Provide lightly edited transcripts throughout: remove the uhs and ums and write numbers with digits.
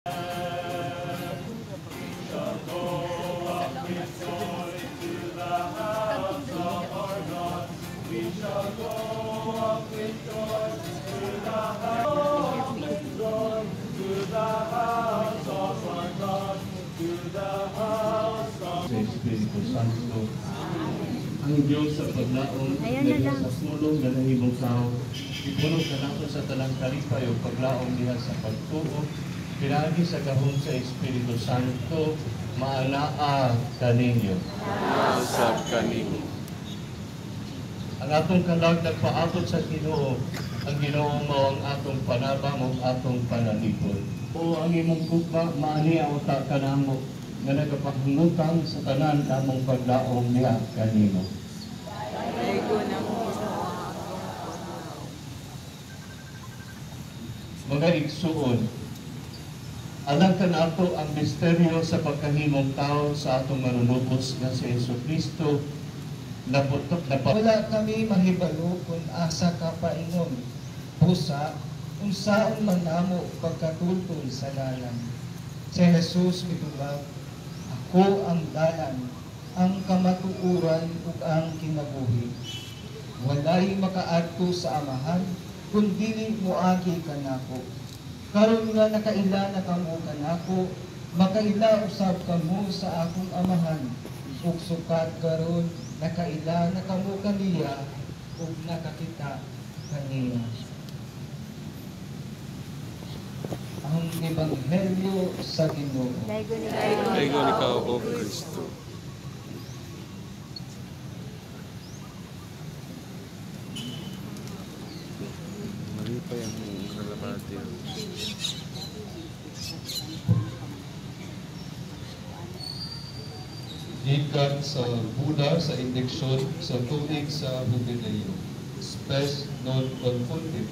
Sa Espiritu Santo, ang Diyos sa paglaong sa sulong na nahimong tao, ipuno ka nato sa talang kalipay o paglaong diha sa pagtuo, pinagi sa gahom sa Espiritu Santo, maanaa kaninyo. Sa kaninyo. Ang atong kalag nagpaabot sa Ginoo, ang Ginoo mao ang atong panabang ug atong panalipod. O ang imong gugma maani ang uta kanamo nga nagapahungutan sa tanan namong paglaom niya kanimo. Mga igsuon, alam ka na ato ang misteryo sa pagkahimong tao sa atong manunubos nga si Jesucristo. Wala kami mahibalo kung asa ka paingon, pusa, kung saan man namo pagkatultol sa dalan. Si Jesus mitubag, ako ang dalan, ang kamatuuran ug ang kinabuhi. Walay makaadto sa amahan, kung dili moagi kanako. Karon nga nakaila na kamo kanako, makaila usab kamo sa akong amahan. Ug sukat karon nakaila na kamo kaniya ug nakakita kaniya. Ang Ebanghelyo sa Ginoo. Daigon ikaw, O Kristo. Maripay ang kalamati. Gikan sa Buddha sa indeksyon sa tuig sa Jubileo. Spes non confundit.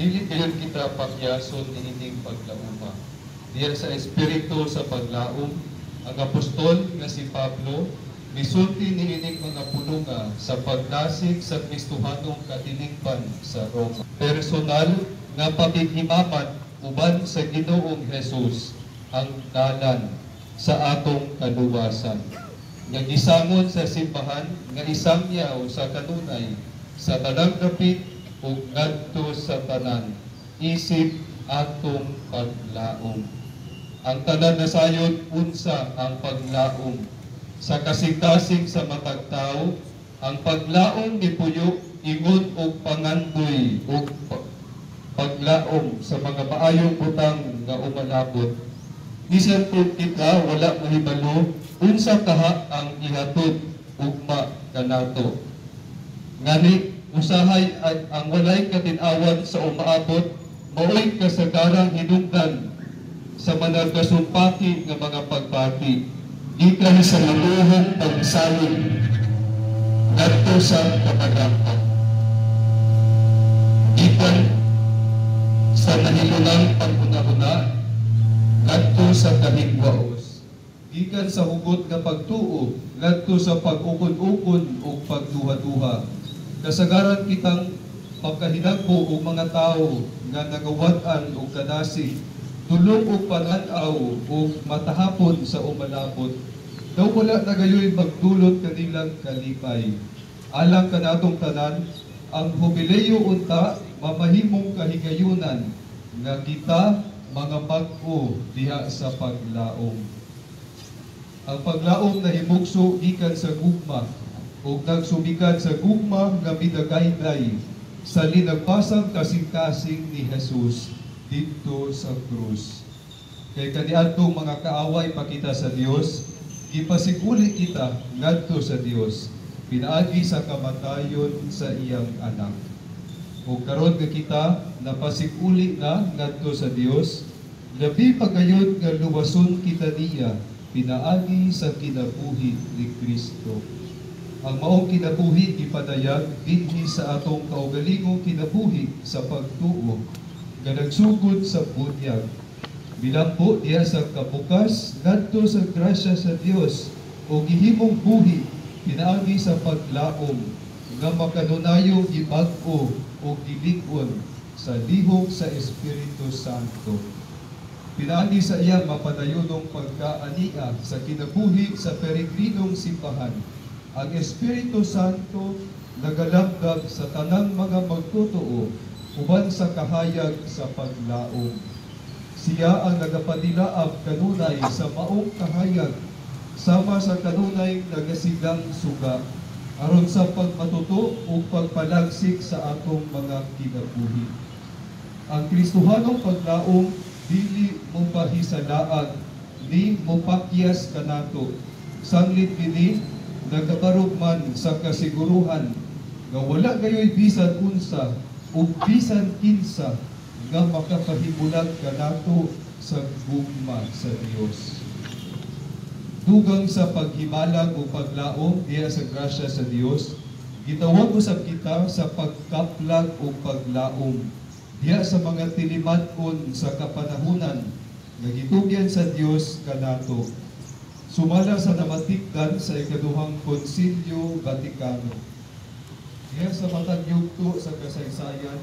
Dili diyan kita pagyason ining paglauma. Diyan sa espiritu sa paglaom, ang apostol nga si Pablo misulti niining mga pulunga sa pagdasig sa Kristohanong katilingban sa Roma. Personal nga pakikimaman uban sa Ginoong Jesus ang dalan sa atong kaluwasan. Nga gisangon sa simbahan nga isang yaw sa kanunay sa talang dapit ug ngadto sa tanan isip atong paglaom. Ang tanan na sayod unsa ang paglaom sa kasing-kasing sa matag tawo. Ang paglaom gipuyo ingon og pangandoy ug paglaom sa mga maayong butang nga umalabot. Bisan kung kita wala mahibalo unsa kaha ang ihatod ugma kanato. Ngani usahay ang walay katin-awan sa umaabot, mao'y kasagarang hinungdan sa managkasumpati ng mga pagpati. Gikan sa maluhong pagsalin, ngadto sa kapagapa. Gikan sa nahilunang paguna-una, ngadto sa kahigwaos. Gikan sa hugot nga pagtuo, ngadto sa pag-ukon-ukon o pagduha-duha. Kasagaran kitang pagkahinagpo o mga tao nga nagawatan o kadasig, tulong o pananaw o matahapon sa umalabot. Daw wala na gayoy magdulot kanilang kalipay. Alang kanatong tanan, ang Jubileo unta mamahimong kahigayunan nga kita mga bag-o diha sa paglaom. Ang paglaom na himugso gikan sa gugma o nagsumikan sa gugma nga midagayday sa linagpasang kasing-kasing ni Jesus dito sa krus. Kay kaniadtong mga kaaway pakita sa Dios, gipasiguli kita ngadto sa Dios, pinaagi sa kamatayon sa iyang anak. O karon nga kita napasiguli na ngadto sa Dios, labi pagayod nga luwason kita niya, pinaagi sa kinabuhi ni Kristo. Ang maong kinabuhi ipadayag dinhi sa atong kaugalingong kinabuhi sa pagtuo nga nagsugod sa bunyag. Bilampo diya sa kabukas ngadto sa grasya sa Dios o gihimong buhi pinaagi sa paglaom nga makanunayo gibag-o o gilig-on sa lihok sa Espiritu Santo. Pinaagi sa iya mapadayonong pagkaaniya sa kinabuhi sa peregrinong simbahan. Ang Espiritu Santo nagalagdag sa tanang mga magtotoo uban sa kahayag sa paglaom. Siya ang nagapadilaab kanunay sa maong kahayag sama sa kanunay nagasigang suga aron sa pagmatuto o pagpalagsik sa atong mga kinabuhi. Ang Kristohanong paglaom dili mo pahisalaan ni mopakyas kanato. Sanglit kini nagabarog man sa kasiguruhan nga wala gayoy bisan unsa o bisan kinsa nga makapahibulag kanato sa gugma sa Dios. Dugang sa paghimalag o paglaom diya sa grasya sa Dios, gitawag usab kita sa pagkaplag o paglaom diya sa mga tilimatkon sa kapanahunan nga gitugyan sa Dios kanato. Sumala sa namatikdan sa ikaduhang Konsilyo Vatikano. Diya sa matag yugto sa kasaysayan,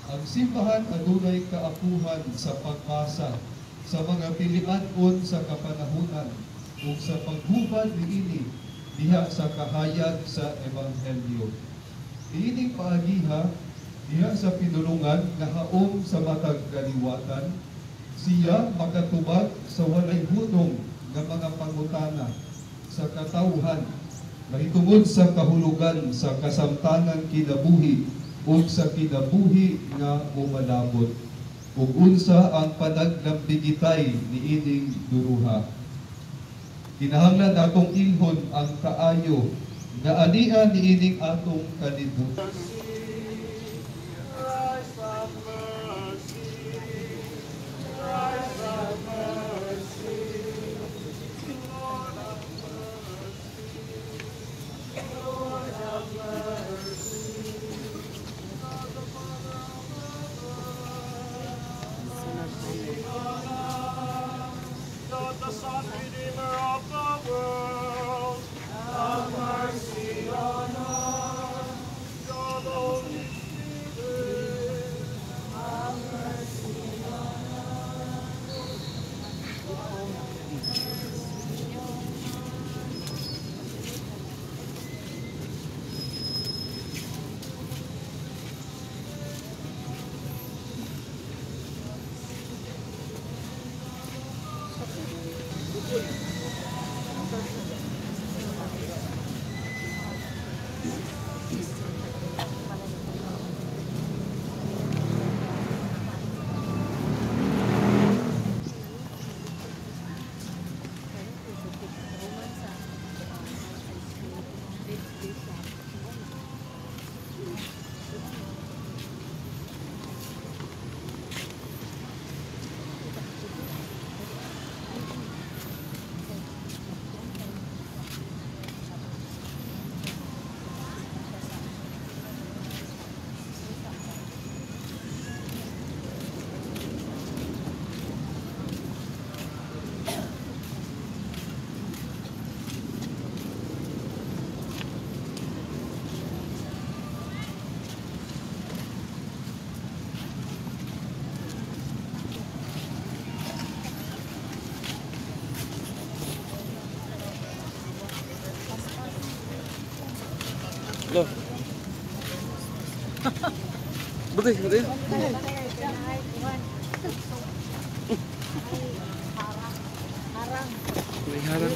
ang simbahan adunay kaapuhan sa pagpasa sa mga tilimatkon sa kapanahunan ug sa paghubad niini diha sa kahayag sa Ebanghelyo. Iining paagiha diha sa pinulungan nga haom sa matag kaliwatan, siya makatubag sa walay hudong nga mga pangutana sa katawhan mahitungod sa kahulugan sa kasamtangang kinabuhi o sa kinabuhi nga umalabot ug unsa ang panaglambigitay niining duruha. Kinahanglan atong ilhon ang kaayo nga ania niining atong kalibutan. The Son, Redeemer of the world, have mercy on us. God, the Holy Spirit, have mercy on Lo. Betul, betul. May harang.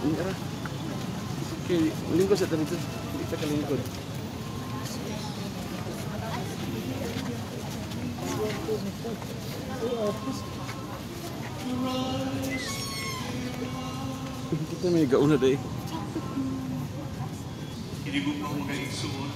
Ini arah. Oke, lingkod sa tanito. Hindi ka kalingkod. Kita may gauna day. Inigog mo mga igsuon.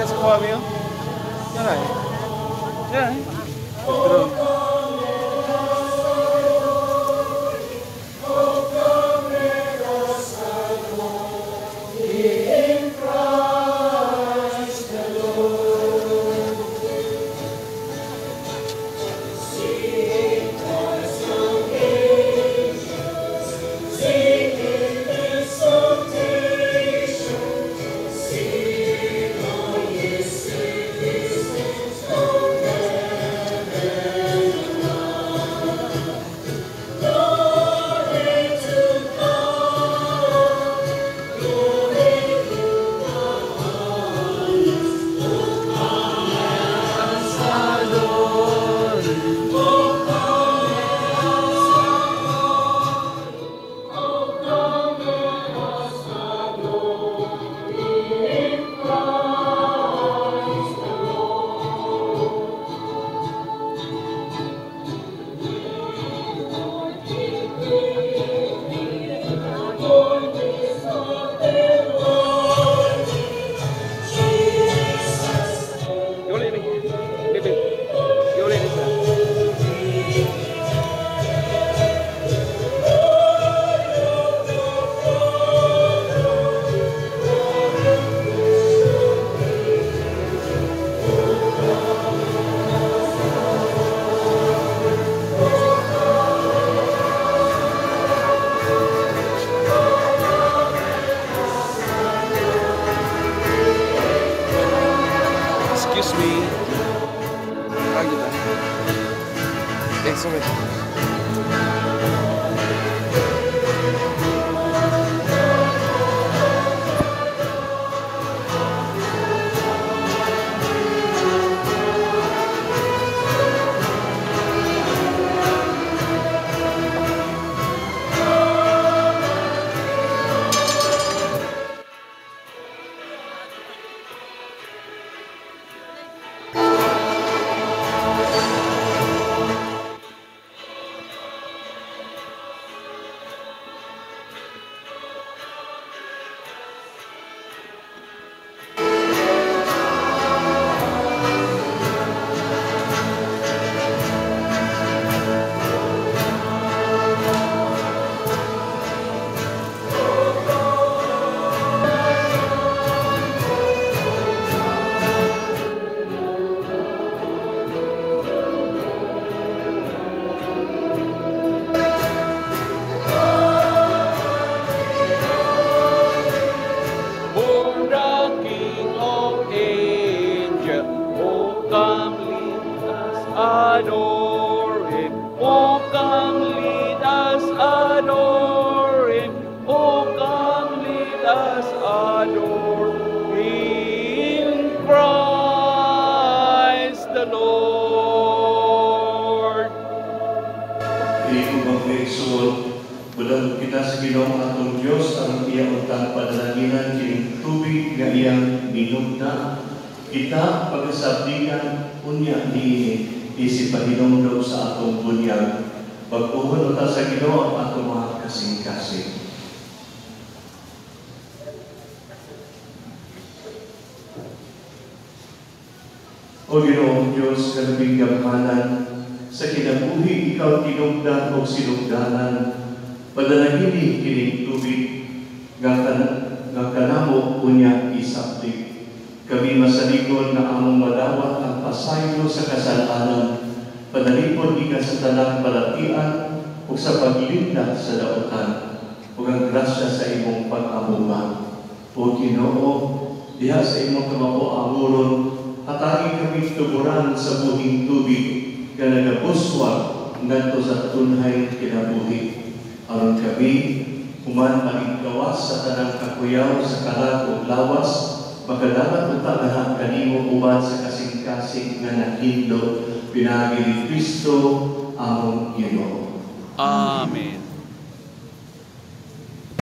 Yan sa kuha mo yun. Yan ay. Yan ay. Pero, excuse me. Ah, gitu. Sorry. Adore him, oh come lead us, adore him, oh come lead us, adore him, Christ the Lord. Dili ko magkaigsuon, bulan kita sa Ginoong atong Diyos ang iyang utang padalaginan kining tubig nga iyang minugna. Kita pagkasabdikan unya ni isip pahinumdum sa atong bunyag. Pagpuhon uta sa Ginoo ang atong mga kasing-kasing. O Ginoong Diyos, kalabing gamhanan, sa kinabuhi ikaw tinugdan o sinugdanan, padalagini kining tubig, nga kanamo unya isaptig. Kami masalikon na among madawat ang pasaylo sa kasalanan, panalipod ika sa tanang balatian o sa paglinda sa dautan, o ang grasya sa imong pag-amungan. O Ginoo, diha sa imong kamao-amuron, hatagi kami tuburan sa buhing tubig, ka nagabuswag ngadto sa tunhay kinabuhi. Aron kami, human maligkawas sa tanang kakuyaw sa kalag o lawas, magkadapat utagahan kanimo uban sa kasing-kasing nga naghindot pinagi ni Kristo among Ginoo. Amen.